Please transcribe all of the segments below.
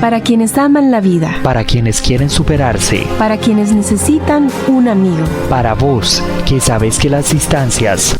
Para quienes aman la vida. Para quienes quieren superarse. Para quienes necesitan un amigo. Para vos, que sabes que las distancias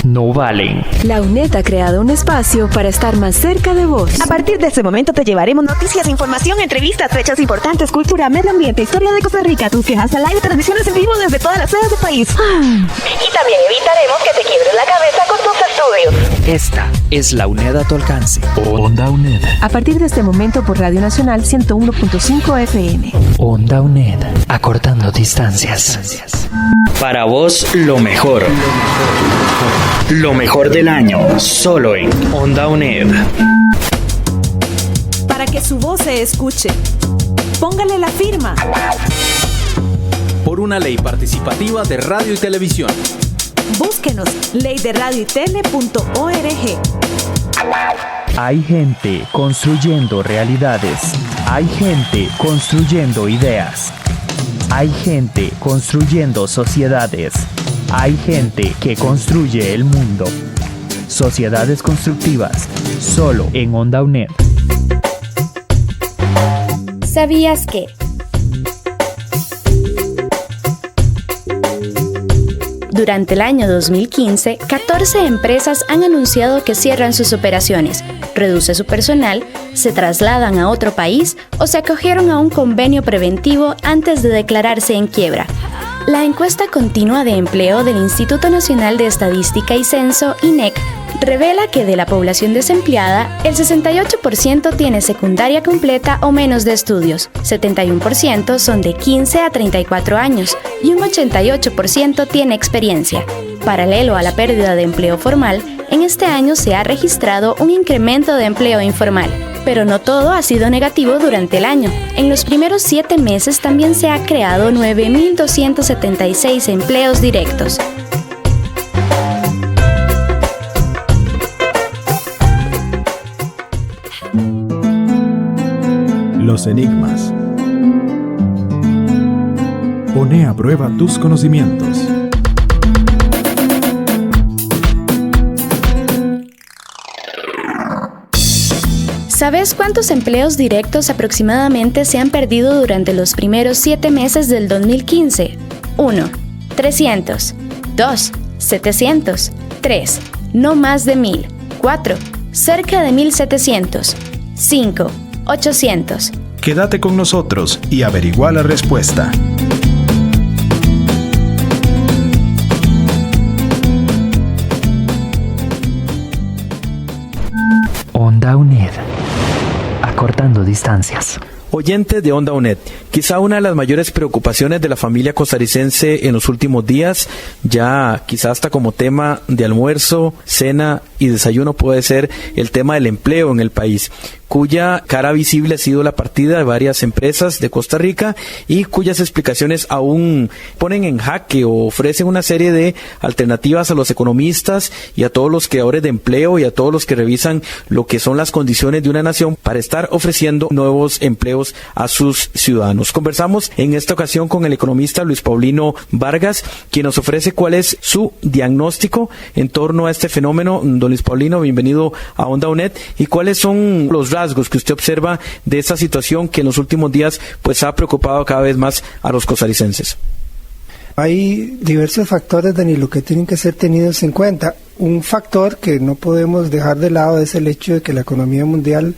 no valen. La UNED ha creado un espacio para estar más cerca de vos. A partir de este momento te llevaremos noticias, información, entrevistas, fechas importantes, cultura, medio ambiente, historia de Costa Rica, tus quejas al aire, transmisiones en vivo desde todas las sedes del país. Y también evitaremos que te quiebres la cabeza con tus estudios. Esta es la UNED a tu alcance. Onda UNED. A partir de este momento por Radio Nacional 101.5 FM. Onda UNED. Acortando distancias. Para vos, lo mejor. Lo mejor del año. Solo en Onda UNED. Para que su voz se escuche, póngale la firma. Por una ley participativa de radio y televisión. Búsquenos, leyderadioytele.org. Hay gente construyendo realidades. Hay gente construyendo ideas. Hay gente construyendo sociedades. Hay gente que construye el mundo. Sociedades constructivas, solo en Onda UNED. ¿Sabías que? Durante el año 2015, 14 empresas han anunciado que cierran sus operaciones, reduce su personal, se trasladan a otro país o se acogieron a un convenio preventivo antes de declararse en quiebra. La encuesta continua de empleo del Instituto Nacional de Estadística y Censo, INEC, revela que de la población desempleada, el 68% tiene secundaria completa o menos de estudios, 71% son de 15 a 34 años y un 88% tiene experiencia. Paralelo a la pérdida de empleo formal, en este año se ha registrado un incremento de empleo informal. Pero no todo ha sido negativo durante el año. En los primeros 7 meses también se ha creado 9.276 empleos directos. Los enigmas. Pone a prueba tus conocimientos. ¿Sabes cuántos empleos directos aproximadamente se han perdido durante los primeros 7 meses del 2015? 1. 300. 2. 700. 3. No más de 1,000. 4. Cerca de 1,700. 5. 800. Quédate con nosotros y averigua la respuesta. Onda UNED. Acortando distancias. Oyentes de Onda UNED, quizá una de las mayores preocupaciones de la familia costarricense en los últimos días, ya quizá hasta como tema de almuerzo, cena y desayuno, puede ser el tema del empleo en el país, cuya cara visible ha sido la partida de varias empresas de Costa Rica y cuyas explicaciones aún ponen en jaque o ofrecen una serie de alternativas a los economistas y a todos los creadores de empleo y a todos los que revisan lo que son las condiciones de una nación para estar ofreciendo nuevos empleos a sus ciudadanos. Conversamos en esta ocasión con el economista Luis Paulino Vargas, quien nos ofrece cuál es su diagnóstico en torno a este fenómeno. Don Luis Paulino, bienvenido a Onda UNED. ¿Y cuáles son los rasgos que usted observa de esta situación que en los últimos días pues ha preocupado cada vez más a los costarricenses? Hay diversos factores, Danilo, que tienen que ser tenidos en cuenta. Un factor que no podemos dejar de lado es el hecho de que la economía mundial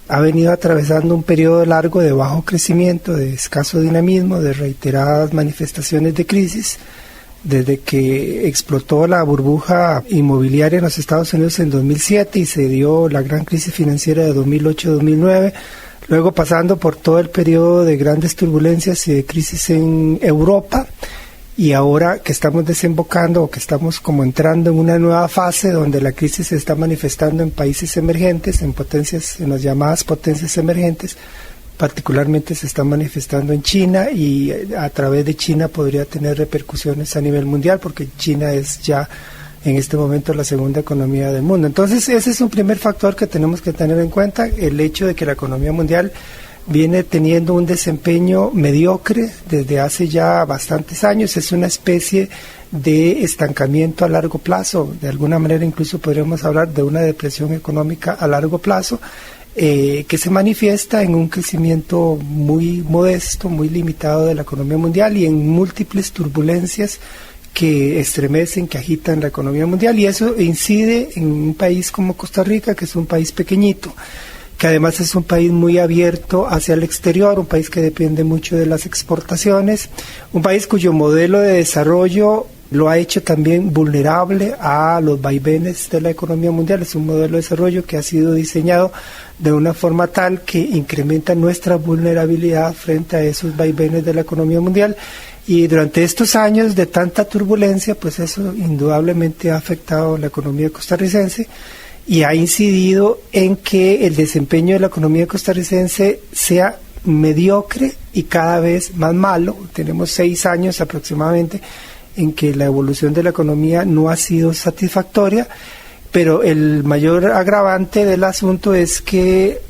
ha venido atravesando un periodo largo de bajo crecimiento, de escaso dinamismo, de reiteradas manifestaciones de crisis, desde que explotó la burbuja inmobiliaria en los Estados Unidos en 2007 y se dio la gran crisis financiera de 2008-2009, luego pasando por todo el periodo de grandes turbulencias y de crisis en Europa, y ahora que estamos desembocando o que estamos como entrando en una nueva fase donde la crisis se está manifestando en países emergentes, en las llamadas potencias emergentes, particularmente se está manifestando en China, y a través de China podría tener repercusiones a nivel mundial porque China es ya en este momento la segunda economía del mundo. Entonces ese es un primer factor que tenemos que tener en cuenta, el hecho de que la economía mundial viene teniendo un desempeño mediocre desde hace ya bastantes años. Es una especie de estancamiento a largo plazo, de alguna manera incluso podríamos hablar de una depresión económica a largo plazo, que se manifiesta en un crecimiento muy modesto, muy limitado de la economía mundial y en múltiples turbulencias que estremecen, que agitan la economía mundial, y eso incide en un país como Costa Rica, que es un país pequeñito, que además es un país muy abierto hacia el exterior, un país que depende mucho de las exportaciones, un país cuyo modelo de desarrollo lo ha hecho también vulnerable a los vaivenes de la economía mundial. Es un modelo de desarrollo que ha sido diseñado de una forma tal que incrementa nuestra vulnerabilidad frente a esos vaivenes de la economía mundial. Y durante estos años de tanta turbulencia, pues eso indudablemente ha afectado la economía costarricense y ha incidido en que el desempeño de la economía costarricense sea mediocre y cada vez más malo. Tenemos 6 años aproximadamente en que la evolución de la economía no ha sido satisfactoria, pero el mayor agravante del asunto es que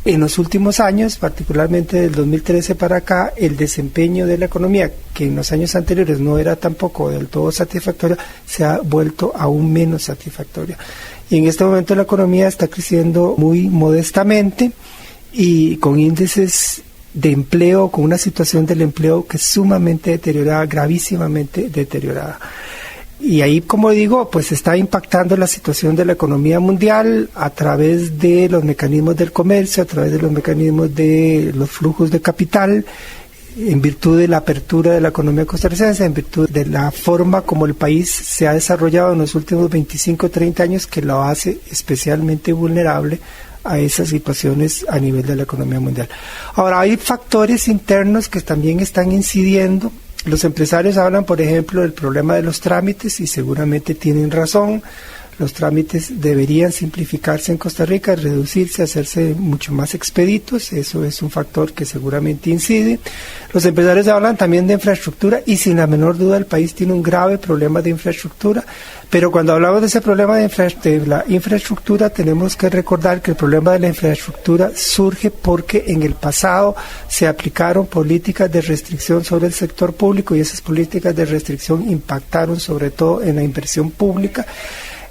en los últimos años, particularmente del 2013 para acá, el desempeño de la economía, que en los años anteriores no era tampoco del todo satisfactoria, se ha vuelto aún menos satisfactoria. Y en este momento la economía está creciendo muy modestamente y con índices de empleo, con una situación del empleo que es sumamente deteriorada, gravísimamente deteriorada. Y ahí, como digo, pues está impactando la situación de la economía mundial a través de los mecanismos del comercio, a través de los mecanismos de los flujos de capital, en virtud de la apertura de la economía costarricense, en virtud de la forma como el país se ha desarrollado en los últimos 25 o 30 años, que lo hace especialmente vulnerable a esas situaciones a nivel de la economía mundial. Ahora, hay factores internos que también están incidiendo. Los empresarios hablan, por ejemplo, del problema de los trámites y seguramente tienen razón. Los trámites deberían simplificarse en Costa Rica, reducirse, hacerse mucho más expeditos. Eso es un factor que seguramente incide. Los empresarios hablan también de infraestructura y sin la menor duda el país tiene un grave problema de infraestructura. Pero cuando hablamos de ese problema de la infraestructura, tenemos que recordar que el problema de la infraestructura surge porque en el pasado se aplicaron políticas de restricción sobre el sector público y esas políticas de restricción impactaron sobre todo en la inversión pública.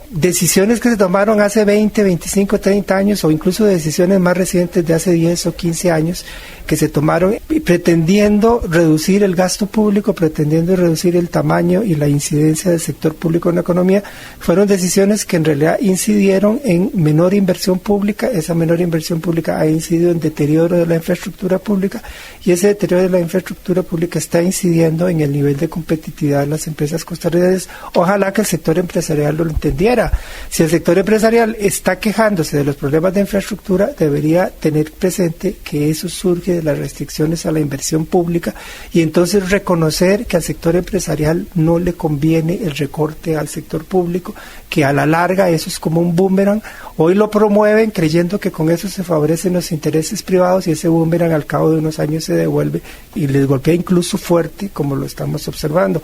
Decisiones que se tomaron hace 20, 25, 30 años o incluso decisiones más recientes de hace 10 o 15 años que se tomaron pretendiendo reducir el gasto público, pretendiendo reducir el tamaño y la incidencia del sector público en la economía, fueron decisiones que en realidad incidieron en menor inversión pública. Esa menor inversión pública ha incidido en deterioro de la infraestructura pública y ese deterioro de la infraestructura pública está incidiendo en el nivel de competitividad de las empresas costarricenses. Ojalá que el sector empresarial lo entendiera. Si el sector empresarial está quejándose de los problemas de infraestructura, debería tener presente que eso surge de las restricciones a la inversión pública y entonces reconocer que al sector empresarial no le conviene el recorte al sector público, que a la larga eso es como un boomerang. Hoy lo promueven creyendo que con eso se favorecen los intereses privados y ese boomerang al cabo de unos años se devuelve y les golpea incluso fuerte, como lo estamos observando.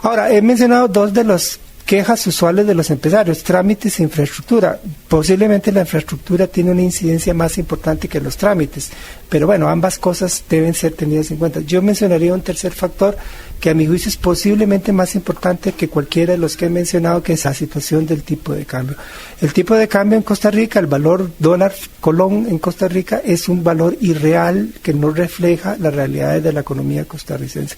Ahora, he mencionado dos de los quejas usuales de los empresarios, trámites e infraestructura. Posiblemente la infraestructura tiene una incidencia más importante que los trámites, pero bueno, ambas cosas deben ser tenidas en cuenta. Yo mencionaría un tercer factor que a mi juicio es posiblemente más importante que cualquiera de los que he mencionado, que es la situación del tipo de cambio. El tipo de cambio en Costa Rica, el valor dólar-colón en Costa Rica es un valor irreal que no refleja las realidades de la economía costarricense.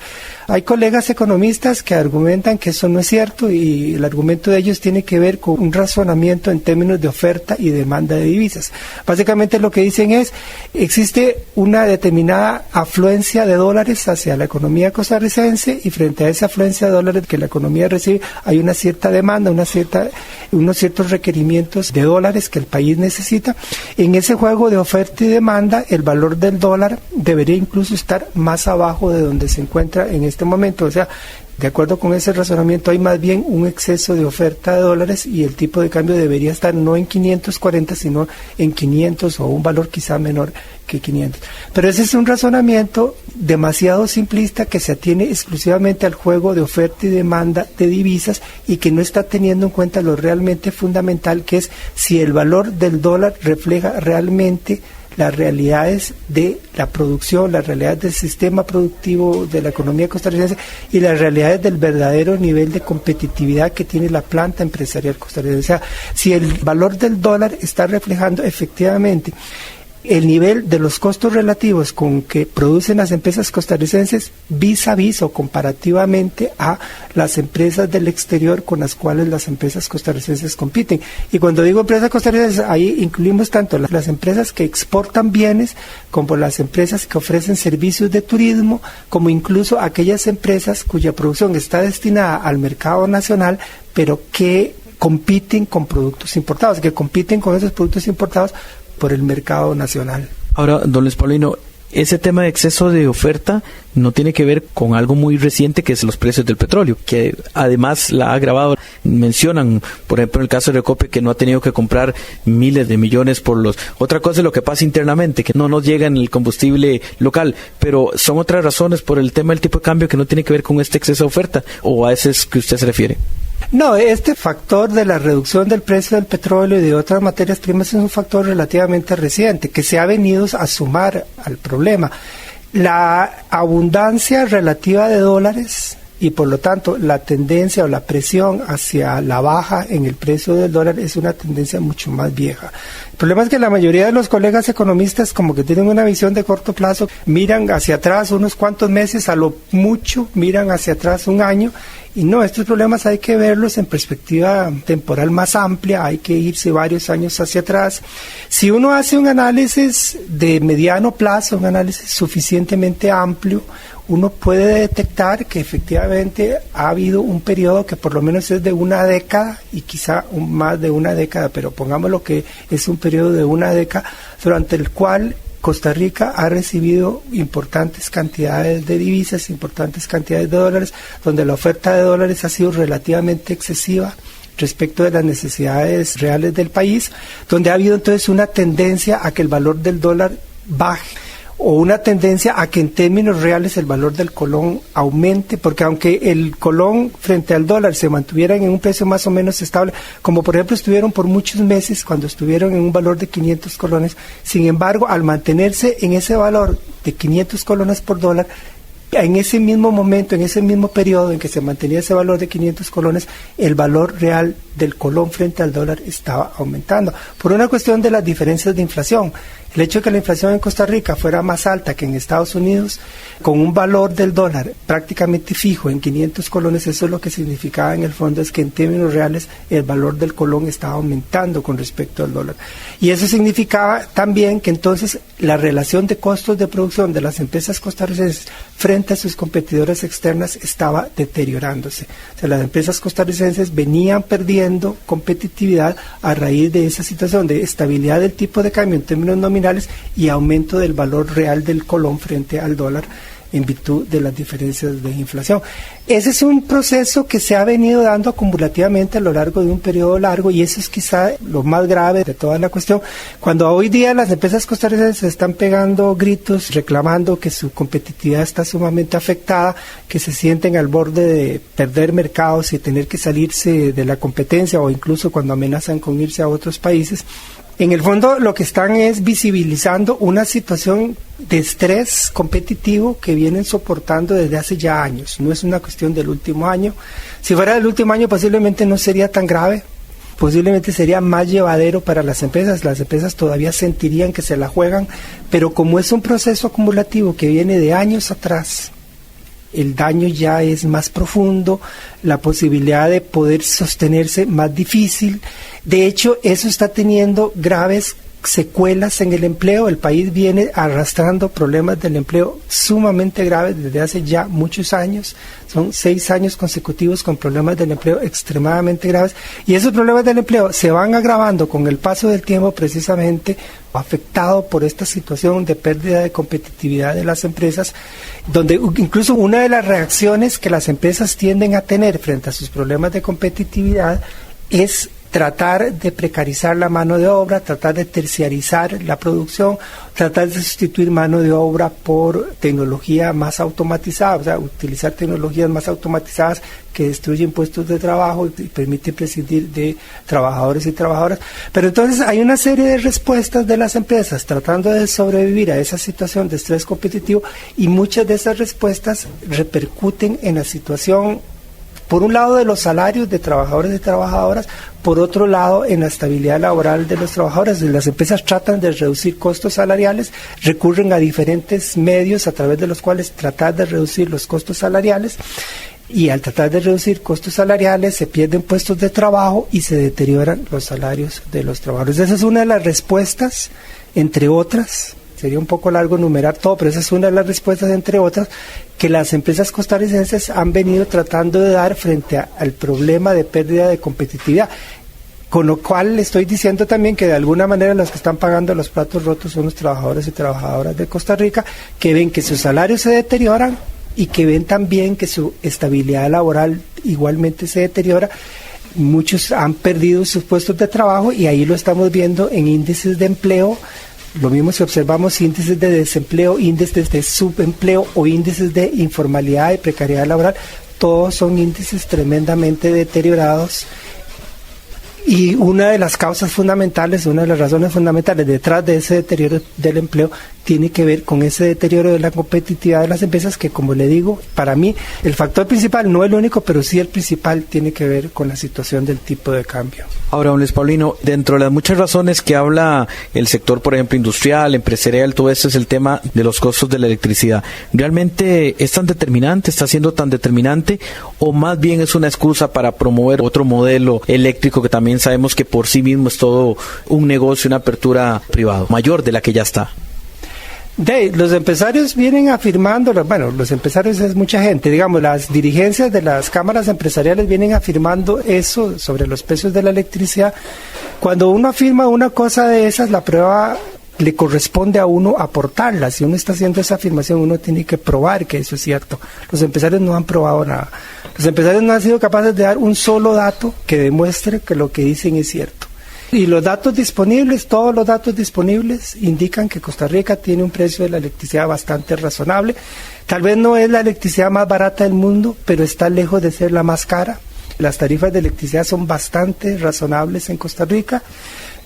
Hay colegas economistas que argumentan que eso no es cierto y el argumento de ellos tiene que ver con un razonamiento en términos de oferta y demanda de divisas. Básicamente lo que dicen es, existe una determinada afluencia de dólares hacia la economía costarricense y frente a esa afluencia de dólares que la economía recibe hay una cierta demanda, unos ciertos requerimientos de dólares que el país necesita. En ese juego de oferta y demanda, el valor del dólar debería incluso estar más abajo de donde se encuentra en este momento. O sea, de acuerdo con ese razonamiento, hay más bien un exceso de oferta de dólares y el tipo de cambio debería estar no en 540, sino en 500 o un valor quizá menor que 500. Pero ese es un razonamiento demasiado simplista que se atiene exclusivamente al juego de oferta y demanda de divisas y que no está teniendo en cuenta lo realmente fundamental, que es si el valor del dólar refleja realmente las realidades de la producción, las realidades del sistema productivo de la economía costarricense y las realidades del verdadero nivel de competitividad que tiene la planta empresarial costarricense. O sea, si el valor del dólar está reflejando efectivamente el nivel de los costos relativos con que producen las empresas costarricenses vis a vis o comparativamente a las empresas del exterior con las cuales las empresas costarricenses compiten. Y cuando digo empresas costarricenses, ahí incluimos tanto las empresas que exportan bienes como las empresas que ofrecen servicios de turismo, como incluso aquellas empresas cuya producción está destinada al mercado nacional, pero que compiten con productos importados, que compiten con esos productos importados por el mercado nacional. Ahora, don Luis Paulino, ese tema de exceso de oferta no tiene que ver con algo muy reciente, que es los precios del petróleo, que además la ha agravado. Mencionan, por ejemplo, en el caso de Recope, que no ha tenido que comprar miles de millones por los... Otra cosa es lo que pasa internamente, que no nos llega en el combustible local, pero son otras razones por el tema del tipo de cambio que no tiene que ver con este exceso de oferta, o a ese es que usted se refiere. No, este factor de la reducción del precio del petróleo y de otras materias primas es un factor relativamente reciente que se ha venido a sumar al problema. La abundancia relativa de dólares y por lo tanto la tendencia o la presión hacia la baja en el precio del dólar es una tendencia mucho más vieja. El problema es que la mayoría de los colegas economistas como que tienen una visión de corto plazo, miran hacia atrás unos cuantos meses, a lo mucho miran hacia atrás un año. Y no, estos problemas hay que verlos en perspectiva temporal más amplia, hay que irse varios años hacia atrás. Si uno hace un análisis de mediano plazo, un análisis suficientemente amplio, uno puede detectar que efectivamente ha habido un periodo que por lo menos es de una década y quizá más de una década, pero pongámoslo que es un periodo de una década durante el cual Costa Rica ha recibido importantes cantidades de divisas, importantes cantidades de dólares, donde la oferta de dólares ha sido relativamente excesiva respecto de las necesidades reales del país, donde ha habido entonces una tendencia a que el valor del dólar baje, o una tendencia a que en términos reales el valor del colón aumente, porque aunque el colón frente al dólar se mantuvieran en un precio más o menos estable, como por ejemplo estuvieron por muchos meses cuando estuvieron en un valor de 500 colones, sin embargo, al mantenerse en ese valor de 500 colones por dólar, en ese mismo momento, en ese mismo periodo en que se mantenía ese valor de 500 colones, el valor real del colón frente al dólar estaba aumentando, por una cuestión de las diferencias de inflación. El hecho de que la inflación en Costa Rica fuera más alta que en Estados Unidos, con un valor del dólar prácticamente fijo en 500 colones, eso es lo que significaba en el fondo, es que en términos reales el valor del colón estaba aumentando con respecto al dólar. Y eso significaba también que entonces la relación de costos de producción de las empresas costarricenses frente a sus competidoras externas estaba deteriorándose. O sea, las empresas costarricenses venían perdiendo competitividad a raíz de esa situación de estabilidad del tipo de cambio en términos nominales y aumento del valor real del colón frente al dólar en virtud de las diferencias de inflación. Ese es un proceso que se ha venido dando acumulativamente a lo largo de un periodo largo y eso es quizá lo más grave de toda la cuestión. Cuando hoy día las empresas costarricenses están pegando gritos, reclamando que su competitividad está sumamente afectada, que se sienten al borde de perder mercados y tener que salirse de la competencia o incluso cuando amenazan con irse a otros países, en el fondo lo que están es visibilizando una situación de estrés competitivo que vienen soportando desde hace ya años. No es una cuestión del último año. Si fuera del último año posiblemente no sería tan grave, posiblemente sería más llevadero para las empresas todavía sentirían que se la juegan, pero como es un proceso acumulativo que viene de años atrás, el daño ya es más profundo, la posibilidad de poder sostenerse más difícil. De hecho, eso está teniendo graves secuelas en el empleo. El país viene arrastrando problemas del empleo sumamente graves desde hace ya muchos años. Son 6 años consecutivos con problemas del empleo extremadamente graves. Y esos problemas del empleo se van agravando con el paso del tiempo precisamente afectado por esta situación de pérdida de competitividad de las empresas, donde incluso una de las reacciones que las empresas tienden a tener frente a sus problemas de competitividad es tratar de precarizar la mano de obra, tratar de terciarizar la producción, tratar de sustituir mano de obra por tecnología más automatizada, o sea, utilizar tecnologías más automatizadas que destruyen puestos de trabajo y permiten prescindir de trabajadores y trabajadoras. Pero entonces hay una serie de respuestas de las empresas tratando de sobrevivir a esa situación de estrés competitivo y muchas de esas respuestas repercuten en la situación por un lado de los salarios de trabajadores y trabajadoras, por otro lado en la estabilidad laboral de los trabajadores. Las empresas tratan de reducir costos salariales, recurren a diferentes medios a través de los cuales tratar de reducir los costos salariales, y al tratar de reducir costos salariales se pierden puestos de trabajo y se deterioran los salarios de los trabajadores. Esa es una de las respuestas, entre otras. Sería un poco largo enumerar todo, pero esa es una de las respuestas, entre otras, que las empresas costarricenses han venido tratando de dar frente al problema de pérdida de competitividad. Con lo cual estoy diciendo también que de alguna manera los que están pagando los platos rotos son los trabajadores y trabajadoras de Costa Rica, que ven que sus salarios se deterioran y que ven también que su estabilidad laboral igualmente se deteriora. Muchos han perdido sus puestos de trabajo y ahí lo estamos viendo en índices de empleo. Lo mismo si observamos índices de desempleo, índices de subempleo o índices de informalidad y precariedad laboral, todos son índices tremendamente deteriorados. Y una de las causas fundamentales, una de las razones fundamentales detrás de ese deterioro del empleo tiene que ver con ese deterioro de la competitividad de las empresas que, como le digo, para mí el factor principal, no el único, pero sí el principal, tiene que ver con la situación del tipo de cambio. Ahora, don Luis Paulino, dentro de las muchas razones que habla el sector, por ejemplo, industrial, empresarial, todo esto es el tema de los costos de la electricidad. ¿Realmente es tan determinante, está siendo tan determinante, o más bien es una excusa para promover otro modelo eléctrico que también sabemos que por sí mismo es todo un negocio, una apertura privada mayor de la que ya está? Los empresarios vienen afirmando, los empresarios es mucha gente, digamos, las dirigencias de las cámaras empresariales vienen afirmando eso sobre los precios de la electricidad. Cuando uno afirma una cosa de esas, la prueba le corresponde a uno aportarla. Si uno está haciendo esa afirmación, uno tiene que probar que eso es cierto. Los empresarios no han probado nada. Los empresarios no han sido capaces de dar un solo dato que demuestre que lo que dicen es cierto. Y los datos disponibles, todos los datos disponibles indican que Costa Rica tiene un precio de la electricidad bastante razonable. Tal vez no es la electricidad más barata del mundo, pero está lejos de ser la más cara. Las tarifas de electricidad son bastante razonables en Costa Rica.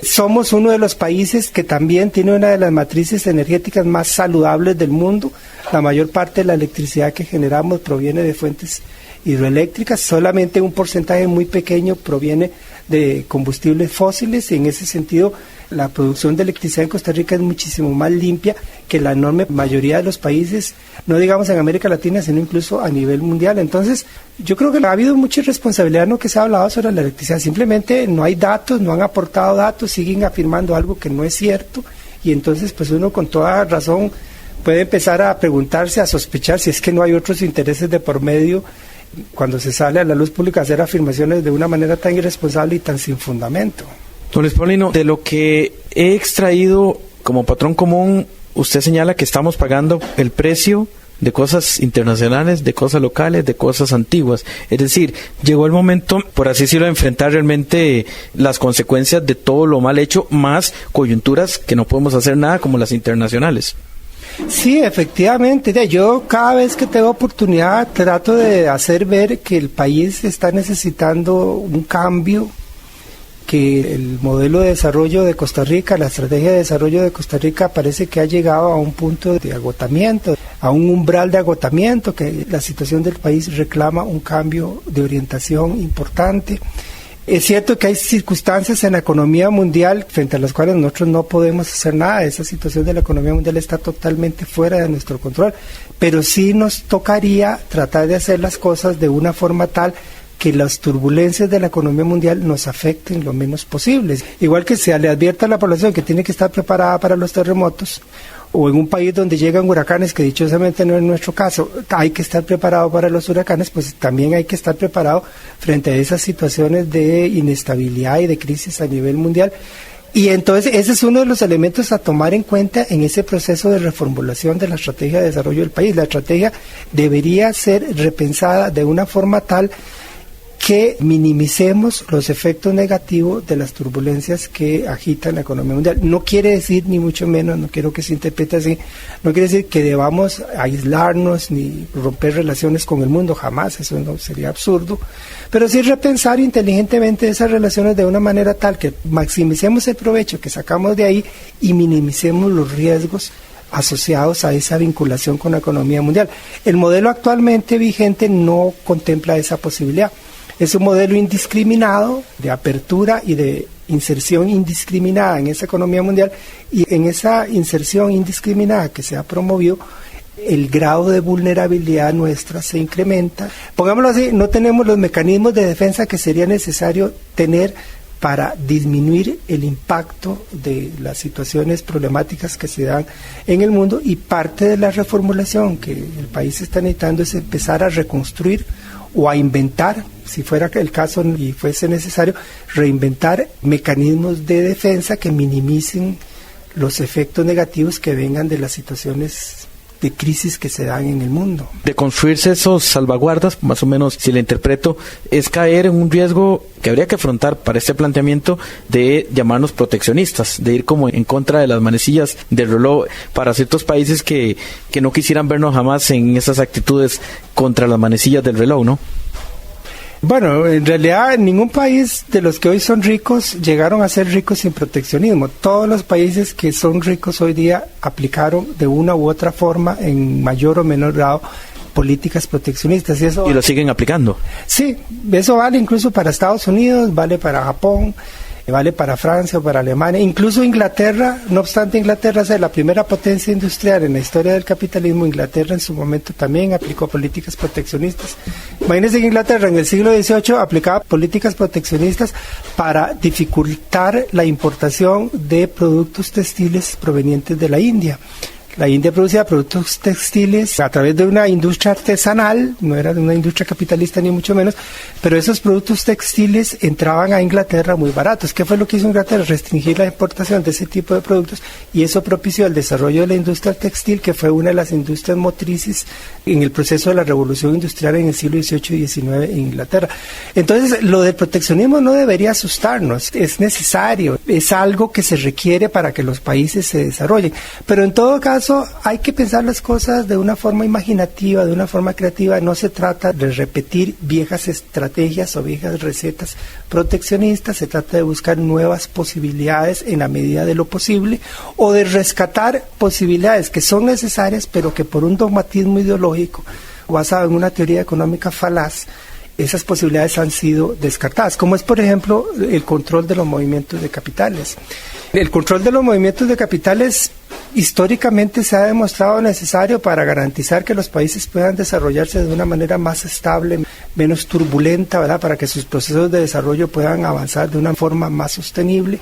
Somos uno de los países que también tiene una de las matrices energéticas más saludables del mundo. La mayor parte de la electricidad que generamos proviene de fuentes hidroeléctricas, solamente un porcentaje muy pequeño proviene de combustibles fósiles, y en ese sentido la producción de electricidad en Costa Rica es muchísimo más limpia que la enorme mayoría de los países, no digamos en América Latina, sino incluso a nivel mundial. Entonces, yo creo que ha habido mucha irresponsabilidad en lo que se ha hablado sobre la electricidad. Simplemente no hay datos, no han aportado datos, siguen afirmando algo que no es cierto, y entonces pues uno con toda razón puede empezar a preguntarse, a sospechar si es que no hay otros intereses de por medio cuando se sale a la luz pública a hacer afirmaciones de una manera tan irresponsable y tan sin fundamento. Don Luis Paulino, de lo que he extraído como patrón común, usted señala que estamos pagando el precio de cosas internacionales, de cosas locales, de cosas antiguas. Es decir, llegó el momento, por así decirlo, de enfrentar realmente las consecuencias de todo lo mal hecho, más coyunturas que no podemos hacer nada, como las internacionales. Sí, efectivamente. Yo cada vez que tengo oportunidad trato de hacer ver que el país está necesitando un cambio, que el modelo de desarrollo de Costa Rica, la estrategia de desarrollo de Costa Rica parece que ha llegado a un punto de agotamiento, a un umbral de agotamiento, que la situación del país reclama un cambio de orientación importante. Es cierto que hay circunstancias en la economía mundial frente a las cuales nosotros no podemos hacer nada. Esa situación de la economía mundial está totalmente fuera de nuestro control, pero sí nos tocaría tratar de hacer las cosas de una forma tal que las turbulencias de la economía mundial nos afecten lo menos posible. Igual que se le advierta a la población que tiene que estar preparada para los terremotos, o en un país donde llegan huracanes, que dichosamente no es nuestro caso, hay que estar preparado para los huracanes, pues también hay que estar preparado frente a esas situaciones de inestabilidad y de crisis a nivel mundial. Y entonces ese es uno de los elementos a tomar en cuenta en ese proceso de reformulación de la estrategia de desarrollo del país. La estrategia debería ser repensada de una forma tal que minimicemos los efectos negativos de las turbulencias que agitan la economía mundial. No quiere decir, ni mucho menos, no quiero que se interprete así, no quiere decir que debamos aislarnos ni romper relaciones con el mundo, jamás, eso no sería absurdo, pero sí repensar inteligentemente esas relaciones de una manera tal que maximicemos el provecho que sacamos de ahí y minimicemos los riesgos asociados a esa vinculación con la economía mundial. El modelo actualmente vigente no contempla esa posibilidad. Es un modelo indiscriminado de apertura y de inserción indiscriminada en esa economía mundial, y en esa inserción indiscriminada que se ha promovido, el grado de vulnerabilidad nuestra se incrementa. Pongámoslo así, no tenemos los mecanismos de defensa que sería necesario tener para disminuir el impacto de las situaciones problemáticas que se dan en el mundo, y parte de la reformulación que el país está necesitando es empezar a reconstruir o a inventar, si fuera el caso y fuese necesario, reinventar mecanismos de defensa que minimicen los efectos negativos que vengan de las situaciones de crisis que se dan en el mundo. De construirse esos salvaguardas, más o menos, si le interpreto, es caer en un riesgo que habría que afrontar para este planteamiento de llamarnos proteccionistas, de ir como en contra de las manecillas del reloj para ciertos países que no quisieran vernos jamás en esas actitudes contra las manecillas del reloj, ¿no? Bueno, en realidad ningún país de los que hoy son ricos llegaron a ser ricos sin proteccionismo. Todos los países que son ricos hoy día aplicaron de una u otra forma, en mayor o menor grado, políticas proteccionistas. Y lo siguen aplicando. Sí, eso vale incluso para Estados Unidos, vale para Japón, vale para Francia o para Alemania, incluso Inglaterra. No obstante, Inglaterra es la primera potencia industrial en la historia del capitalismo. Inglaterra en su momento también aplicó políticas proteccionistas. Imagínense que Inglaterra en el siglo XVIII aplicaba políticas proteccionistas para dificultar la importación de productos textiles provenientes de la India. La India producía productos textiles a través de una industria artesanal, no era de una industria capitalista ni mucho menos, pero esos productos textiles entraban a Inglaterra muy baratos. ¿Qué fue lo que hizo Inglaterra? Restringir la importación de ese tipo de productos, y eso propició el desarrollo de la industria textil, que fue una de las industrias motrices en el proceso de la revolución industrial en el siglo XVIII y XIX en Inglaterra. Entonces, lo del proteccionismo no debería asustarnos, es necesario, es algo que se requiere para que los países se desarrollen, pero en todo caso hay que pensar las cosas de una forma imaginativa, de una forma creativa. No se trata de repetir viejas estrategias o viejas recetas proteccionistas, se trata de buscar nuevas posibilidades en la medida de lo posible, o de rescatar posibilidades que son necesarias, pero que por un dogmatismo ideológico basado en una teoría económica falaz, esas posibilidades han sido descartadas, como es, por ejemplo, el control de los movimientos de capitales. El control de los movimientos de capitales históricamente se ha demostrado necesario para garantizar que los países puedan desarrollarse de una manera más estable, menos turbulenta, ¿verdad?, para que sus procesos de desarrollo puedan avanzar de una forma más sostenible.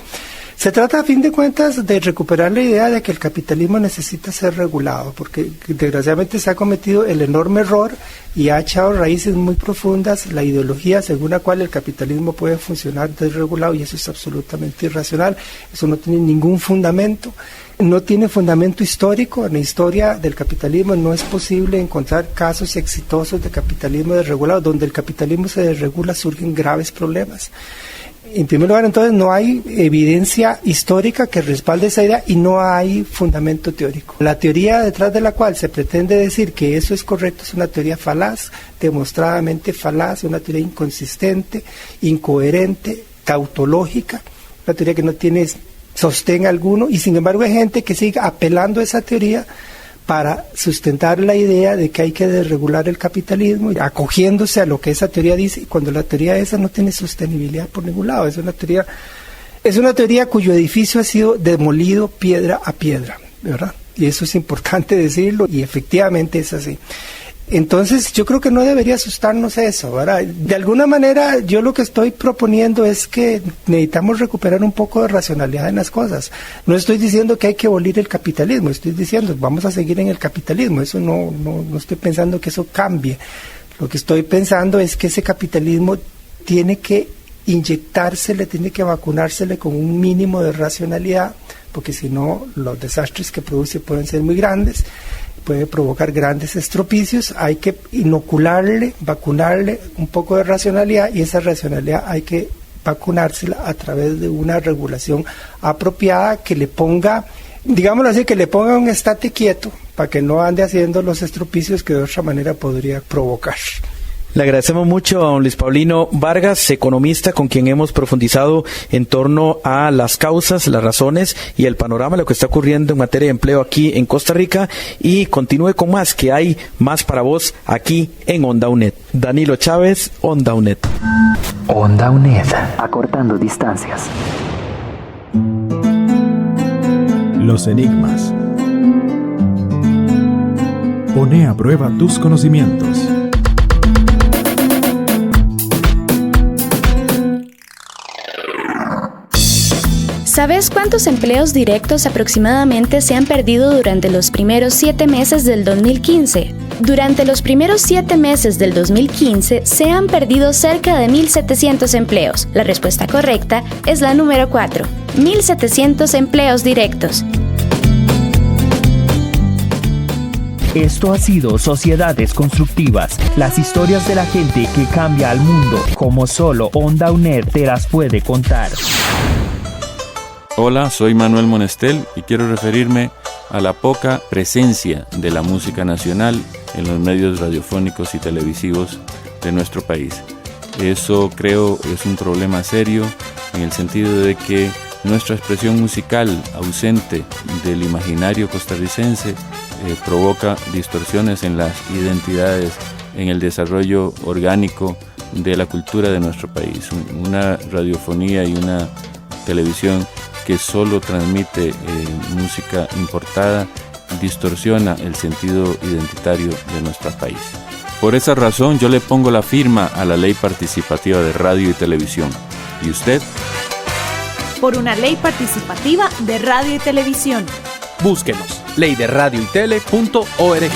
Se trata, a fin de cuentas, de recuperar la idea de que el capitalismo necesita ser regulado, porque desgraciadamente se ha cometido el enorme error y ha echado raíces muy profundas la ideología según la cual el capitalismo puede funcionar desregulado, y eso es absolutamente irracional. Eso no tiene ningún fundamento. No tiene fundamento histórico. En la historia del capitalismo no es posible encontrar casos exitosos de capitalismo desregulado. Donde el capitalismo se desregula surgen graves problemas. En primer lugar, entonces, no hay evidencia histórica que respalde esa idea, y no hay fundamento teórico. La teoría detrás de la cual se pretende decir que eso es correcto es una teoría falaz, demostradamente falaz, una teoría inconsistente, incoherente, tautológica, una teoría que no tiene sostén alguno, y sin embargo hay gente que sigue apelando a esa teoría para sustentar la idea de que hay que desregular el capitalismo, acogiéndose a lo que esa teoría dice, cuando la teoría esa no tiene sostenibilidad por ningún lado. Es una teoría cuyo edificio ha sido demolido piedra a piedra, ¿verdad? Y eso es importante decirlo, y efectivamente es así. Entonces, yo creo que no debería asustarnos eso, ¿verdad? De alguna manera, yo lo que estoy proponiendo es que necesitamos recuperar un poco de racionalidad en las cosas. No estoy diciendo que hay que abolir el capitalismo, estoy diciendo vamos a seguir en el capitalismo. Eso no estoy pensando que eso cambie. Lo que estoy pensando es que ese capitalismo tiene que inyectársele, tiene que vacunársele con un mínimo de racionalidad, porque si no, los desastres que produce pueden ser muy grandes, puede provocar grandes estropicios. Hay que inocularle, vacunarle un poco de racionalidad, y esa racionalidad hay que vacunársela a través de una regulación apropiada que le ponga, digámoslo así, que le ponga un estate quieto para que no ande haciendo los estropicios que de otra manera podría provocar. Le agradecemos mucho a don Luis Paulino Vargas, economista, con quien hemos profundizado en torno a las causas, las razones y el panorama de lo que está ocurriendo en materia de empleo aquí en Costa Rica. Y continúe con más, que hay más para vos aquí en Onda UNED. Danilo Chávez, Onda UNED. Onda UNED, acortando distancias. Los enigmas. Pone a prueba tus conocimientos. ¿Sabes cuántos empleos directos aproximadamente se han perdido durante los primeros 7 meses del 2015? Durante los primeros 7 meses del 2015 se han perdido cerca de 1.700 empleos. La respuesta correcta es la número 4. 1.700 empleos directos. Esto ha sido Sociedades Constructivas, las historias de la gente que cambia al mundo, como solo Onda UNED te las puede contar. Hola, soy Manuel Monestel y quiero referirme a la poca presencia de la música nacional en los medios radiofónicos y televisivos de nuestro país. Eso creo es un problema serio en el sentido de que nuestra expresión musical ausente del imaginario costarricense provoca distorsiones en las identidades, en el desarrollo orgánico de la cultura de nuestro país. Una radiofonía y una televisión que solo transmite música importada distorsiona el sentido identitario de nuestro país. Por esa razón yo le pongo la firma a la Ley Participativa de Radio y Televisión. ¿Y usted? Por una ley participativa de radio y televisión. Búsquenos, leyderadioytele.org.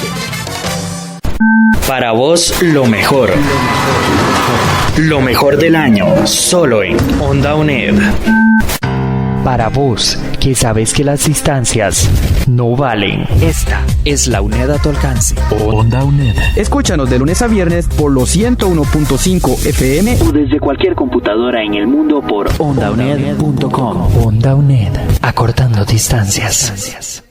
Para vos, lo mejor. Lo mejor del año, solo en Onda UNED. Para vos, que sabes que las distancias no valen. Esta es la UNED a tu alcance. Onda UNED. Escúchanos de lunes a viernes por los 101.5 FM o desde cualquier computadora en el mundo por ondauned.com. Onda UNED, acortando distancias.